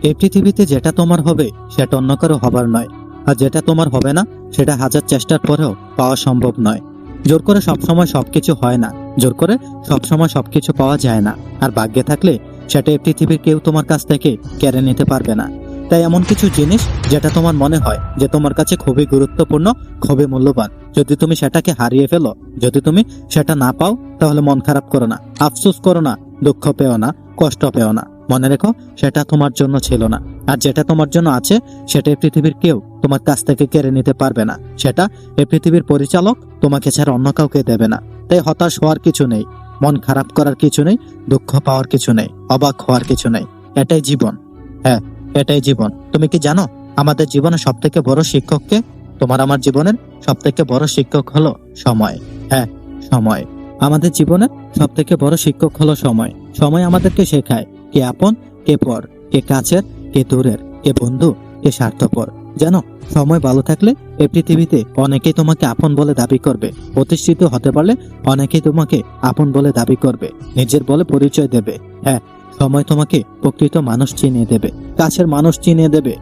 এই পৃথিবীতে যেটা তোমার হবে সেটা অন্য কারো হবার নয়, আর যেটা তোমার হবে না সেটা হাজার চেষ্টার পরেও পাওয়া সম্ভব নয়। জোর করে সবসময় সবকিছু হয় না, জোর করে সবসময় সবকিছু পাওয়া যায় না। আর ভাগ্যে থাকলে সেটা এই পৃথিবীর কেউ তোমার কাছ থেকে কেড়ে নিতে পারবে না। তাই এমন কিছু জিনিস যেটা তোমার মনে হয় যে তোমার কাছে খুবই গুরুত্বপূর্ণ, খুবই মূল্যবান, যদি তুমি সেটাকে হারিয়ে ফেলো, যদি তুমি সেটা না পাও, তাহলে মন খারাপ করো না, আফসোস করো না, দুঃখ পেও না, কষ্ট পেও না। মনে রেখো সেটা তোমার জন্য ছিল না, আর যেটা তোমার জন্য আছে সেটা এই পৃথিবীর কেউ তোমার কাছ থেকে কেড়ে নিতে পারবে না। সেটা এই পৃথিবীর পরিচালক তোমাকে ছাড়া অন্য কাউকে দেবে না। তাই হতাশ হওয়ার কিছু নেই, মন খারাপ করার কিছু নেই, দুঃখ পাওয়ার কিছু নেই, অবাক হওয়ার কিছু নেই। এটাই জীবন। হ্যাঁ, এটাই জীবন। তুমি কি জানো আমাদের জীবনে সব থেকে বড় শিক্ষককে? তোমার আমার জীবনের সব থেকে বড় শিক্ষক হলো সময়। হ্যাঁ, সময়। আমাদের জীবনের সব থেকে বড় শিক্ষক হলো সময়। সময় আমাদেরকে শেখায় কে আপন, কে পর, কে কাছের, কে দূরের, কে বন্ধু, কে স্বার্থপর। জানো, সময় ভালো থাকলে এই পৃথিবীতে অনেকেই তোমাকে আপন বলে দাবি করবে। প্রতিষ্ঠিত হতে পারলে অনেকেই তোমাকে আপন বলে দাবি করবে, নিজের বলে পরিচয় দেবে। হ্যাঁ, সময় তোমাকে প্রকৃত মানুষ চিনিয়ে দেবে, কাছের মানুষ চিনিয়ে দেবে।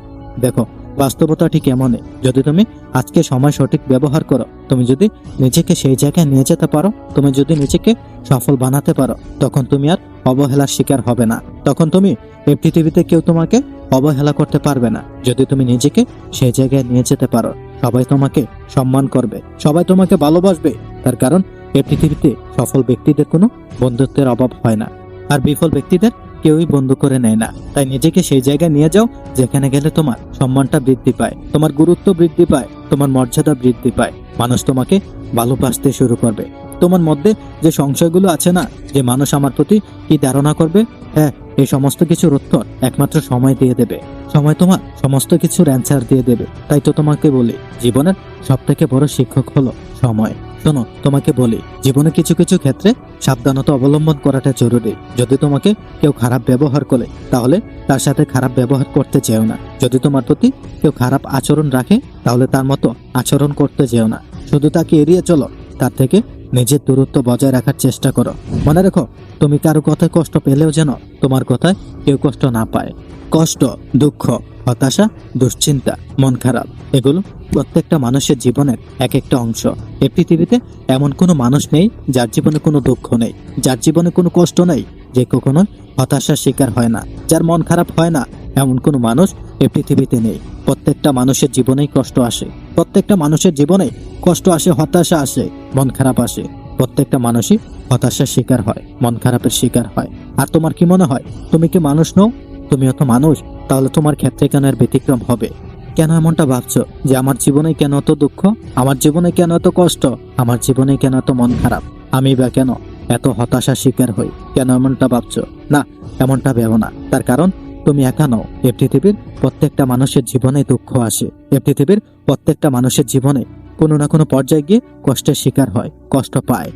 দেখো, বাস্তবতা ঠিক এমনই। যদি তুমি আজকে সময় সঠিক ব্যবহার করো, তুমি যদি নিজেকে সেই জায়গায় নিয়ে যেতে পারো, তুমি যদি নিজেকে সফল বানাতে পারো, তখন তুমি আর অবহেলার শিকার হবে না। তখন তুমি এই পৃথিবীতে কেউ তোমাকে অবহেলা করতে পারবে না। যদি তুমি নিজেকে সেই জায়গায় নিয়ে যেতে পারো, সবাই তোমাকে সম্মান করবে, সবাই তোমাকে ভালোবাসবে। তার কারণ এই পৃথিবীতে সফল ব্যক্তিদের কোনো বন্ধুত্বের অভাব হয় না, আর বিফল ব্যক্তিদের কেউই বন্ধু করে নেয় না। তাই নিজেকে সেই জায়গায় নিয়ে যাও যেখানে গেলে তোমার সম্মানটা বৃদ্ধি পায়, তোমার গুরুত্ব বৃদ্ধি পায়, তোমার মর্যাদা বৃদ্ধি পায়। মানুষ তোমাকে ভালোবাসতে শুরু করবে। তোমার মধ্যে যে সংশয়গুলো আছে না, যে মানুষ আমার প্রতি কি ধারণা করবে, হ্যাঁ, এই সমস্ত কিছুর উত্তর একমাত্র সময় দিয়ে দেবে। সময় তোমার সমস্ত কিছুর অ্যান্সার দিয়ে দেবে। তাই তো তোমাকে বলি, জীবনের সব থেকে বড় শিক্ষক হলো সময়। শোনো, তোমাকে বলি, জীবনে কিছু কিছু ক্ষেত্রে সাবধানতা অবলম্বন করাটা জরুরি। যদি তোমাকে কেউ খারাপ ব্যবহার করে, তাহলে তার সাথে খারাপ ব্যবহার করতে যেও না। যদি তোমার প্রতি কেউ খারাপ আচরণ রাখে, তাহলে তার মতো আচরণ করতে যেও না। শুধু তাকে এড়িয়ে চলো, তার থেকে নিজের দূরত্ব বজায় রাখার চেষ্টা করো। মনে রেখো, তুমি কারো কথায় কষ্ট পেলেও যেন তোমার কথায় কেউ কষ্ট না পায়। কষ্ট, দুঃখ, হতাশা, দুশ্চিন্তা, মন খারাপ, এগুলো প্রত্যেকটা মানুষের জীবনের এক একটা অংশ। এই পৃথিবীতে এমন কোনো মানুষ নেই যার জীবনে কোনো দুঃখ নেই, যার জীবনে কোনো কষ্ট নেই, যে কখনো হতাশার শিকার হয় না, যার মন খারাপ হয় না, এমন কোনো মানুষ এই পৃথিবীতে নেই। প্রত্যেকটা মানুষের জীবনেই কষ্ট আসে, প্রত্যেকটা মানুষের জীবনে কষ্ট আসে, হতাশা আসে, মন খারাপ আসে। প্রত্যেকটা মানুষই হতাশার শিকার হয়, মন খারাপের শিকার হয়। আর তোমার কি মনে হয় তুমি কি মানুষ নও? তুমিও তো মানুষ। তাহলে তোমার ক্ষেত্রে কেন এর ব্যতিক্রম হবে? কেন এমনটা ভাবছো যে আমার জীবনে কেন এত দুঃখ, আমার জীবনে কেন এত কষ্ট, আমার জীবনে কেন এত মন খারাপ, আমি বা কেন এত হতাশার শিকার হই? কেন এমনটা ভাবছো? না, এমনটা ভেবো না। তার কারণ তুমি একা নও। এই পৃথিবীর প্রত্যেকটা মানুষের জীবনে দুঃখ আসে। এই পৃথিবীর প্রত্যেকটা মানুষের জীবনে কোনো না কোনো পর্যায়ে গিয়ে কষ্টের শিকার হয়, কষ্ট পায়।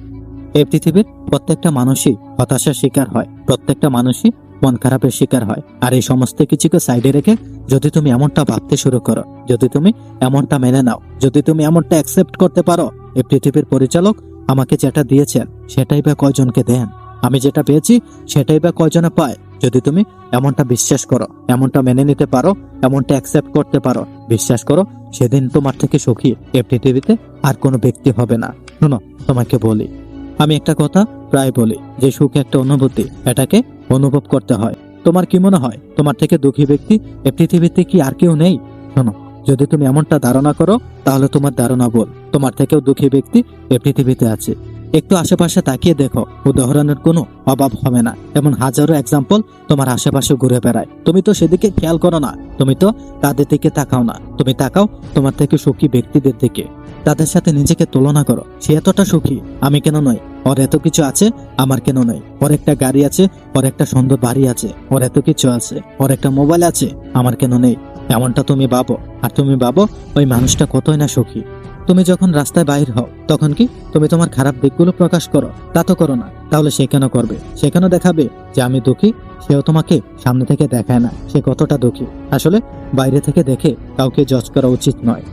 এই পৃথিবীর প্রত্যেকটা মানুষই হতাশার শিকার হয়, প্রত্যেকটা মানুষই মন খারাপের শিকার হয়। আর এই সমস্ত কিছুকে সাইডে রেখে যদি তুমি এমনটা ভাবতে শুরু করো, যদি তুমি এমনটা মেনে নাও, যদি তুমি এমনটা অ্যাকসেপ্ট করতে পারো, এই পৃথিবীর পরিচালক আমাকে যেটা দিয়েছেন সেটাই বা কয়জনকে দেন, আমি যেটা পেয়েছি সেটাই বা কয়জনে পায়। যদি তুমি এমনটা বিশ্বাস করো, এমনটা মেনে নিতে পারো, এমনটা অ্যাকসেপ্ট করতে পারো, বিশ্বাস করো, সেদিন তোমার থেকে সুখী এই পৃথিবীতে আর কোনো ব্যক্তি হবে না। শোনো, তোমাকে বলি, আমি একটা কথা প্রায় বলি যে সুখ একটা অনুভূতি, এটাকে অনুভব করতে হয়। তোমার কি মনে হয় তোমার থেকে দুঃখী ব্যক্তি এই পৃথিবীতে কি আর কেউ নেই? শোনো, যদি তুমি এমনটা ধারণা করো, তাহলে তোমার ধারণা ভুল। তোমার থেকেও দুঃখী ব্যক্তি এই পৃথিবীতে আছে। একটু আশেপাশে তাকিয়ে দেখো, উদাহরণের কোনো অভাব হবে না। এমন হাজারো এক্সাম্পল তোমার আশেপাশে ঘুরে বেড়ায়, তুমি তো সেদিকে খেয়াল করো না, তুমি তো তাদের দিকে তাকাও না। তুমি তাকাও তোমার থেকে সুখী ব্যক্তিদের দিকে, তাদের সাথে নিজেকে তুলনা করো। সে এতটা সুখী, আমি কেন নই? ওর এত কিছু আছে, আমার কেন নয়? ওর একটা গাড়ি আছে, ওর একটা সুন্দর বাড়ি আছে, ওর এত কিছু আছে, ওর একটা মোবাইল আছে, আমার কেন নেই? এমনটা তুমি ভাবো, আর তুমি ভাবো ওই মানুষটা কতই না সুখী। তুমি যখন রাস্তায় বাইর হও, তখন কি তুমি তোমার খারাপ দিকগুলো প্রকাশ করো? তা তো করো না। তাহলে সে কেন করবে? সে কেন দেখাবে যে আমি দুঃখী? সেও তোমাকে সামনে থেকে দেখায় না সে কতটা দুঃখী। আসলে বাইরে থেকে দেখে কাউকে জজ করা উচিত নয়।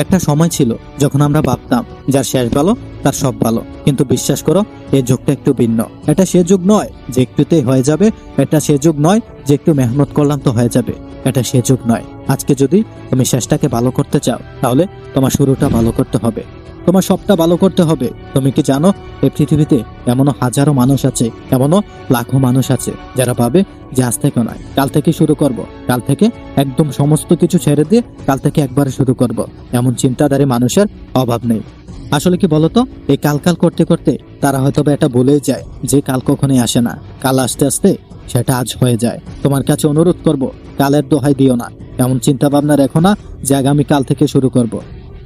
একটা সময় ছিল যখন আমরা ভাবতাম যার শেষ ভালো তার সব ভালো, কিন্তু বিশ্বাস করো, এই যুগটা একটু ভিন্ন। এটা সে যুগ নয় যে একটুতেই হয়ে যাবে, এটা সে যুগ নয় যে একটু মেহনত করলাম তো হয়ে যাবে, এটা সে যুগ নয়। আজকে যদি তুমি শেষটাকে ভালো করতে চাও, তাহলে তোমার শুরুটা ভালো করতে হবে, তোমার সবটা ভালো করতে হবে। তুমি কি জানো, এই পৃথিবীতে এমনও হাজারো মানুষ আছে, এমনও লাখো মানুষ আছে যারা ভাবে যে আজ থেকে নয়, কাল থেকে শুরু করব, কাল থেকে একদম সমস্ত কিছু ছেড়ে দিয়ে কাল থেকে একবারে শুরু করব। এমন চিন্তাধারী মানুষের অভাব নেই। আসলে কি বলতো, এই কাল কাল করতে করতে তারা হয়তো বা এটা ভুলেই যায় যে কাল কখনোই আসে না, কাল আস্তে আস্তে সেটা আজ হয়ে যায়। তোমার কাছে অনুরোধ করব, কালের দোহাই দিও না, এমন চিন্তা ভাবনা রেখো না যে আগামী কাল থেকে শুরু করব।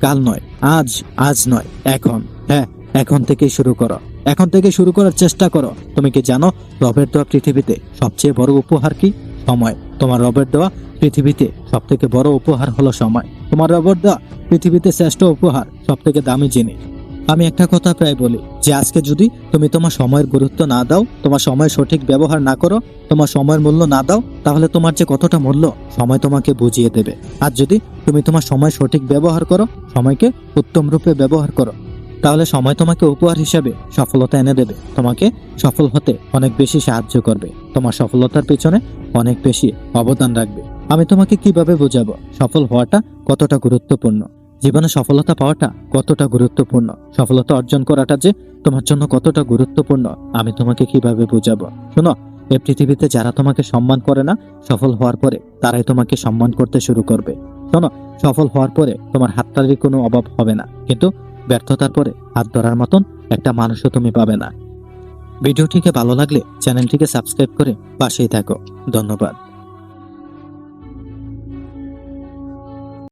কাল নয়, আজ, আজ নয়, এখন। হ্যাঁ, এখন থেকেই শুরু করো, এখন থেকে শুরু করার চেষ্টা করো। তুমি কি জানো, রবের দেওয়া পৃথিবীতে সবচেয়ে বড় উপহার কি? সময়। তোমার রবের দেওয়া পৃথিবীতে সব থেকে বড় উপহার হলো সময়। তোমার রবের দেওয়া পৃথিবীতে শ্রেষ্ঠ উপহার, সব থেকে দামি জিনিস। আমি একটা কথা প্রায় বলি যে আজকে যদি তুমি তোমার সময়ের গুরুত্ব না দাও, তোমার সময়ের সঠিক ব্যবহার না করো, তোমার সময়ের মূল্য না দাও, তাহলে তোমার যে কতটা মূল্য সময় তোমাকে বুঝিয়ে দেবে। আর যদি তুমি তোমার সময় সঠিক ব্যবহার করো, সময়কে উত্তম রূপে ব্যবহার করো, তাহলে সময় তোমাকে উপহার হিসেবে সফলতা এনে দেবে, তোমাকে সফল হতে অনেক বেশি সাহায্য করবে, তোমার সফলতার পেছনে অনেক বেশি অবদান রাখবে। আমি তোমাকে কিভাবে বোঝাবো সফল হওয়াটা কতটা গুরুত্বপূর্ণ, জীবনে সফলতা পাওয়াটা কতটা গুরুত্বপূর্ণ, সফলতা অর্জন করাটা যে তোমার জন্য কতটা গুরুত্বপূর্ণ, আমি তোমাকে কিভাবে বোঝাবো। শোনো, এই পৃথিবীতে যারা তোমাকে সম্মান করে না, সফল হওয়ার পরে তারাই তোমাকে সম্মান করতে শুরু করবে। শোনো, সফল হওয়ার পরে তোমার হাততালির কোনো অভাব হবে না, কিন্তু ব্যর্থতার পরে হাত ধরার মতন একটা মানুষও তুমি পাবে না। ভিডিওটিকে ভালো লাগলে চ্যানেলটিকে সাবস্ক্রাইব করে পাশেই থাকো। ধন্যবাদ।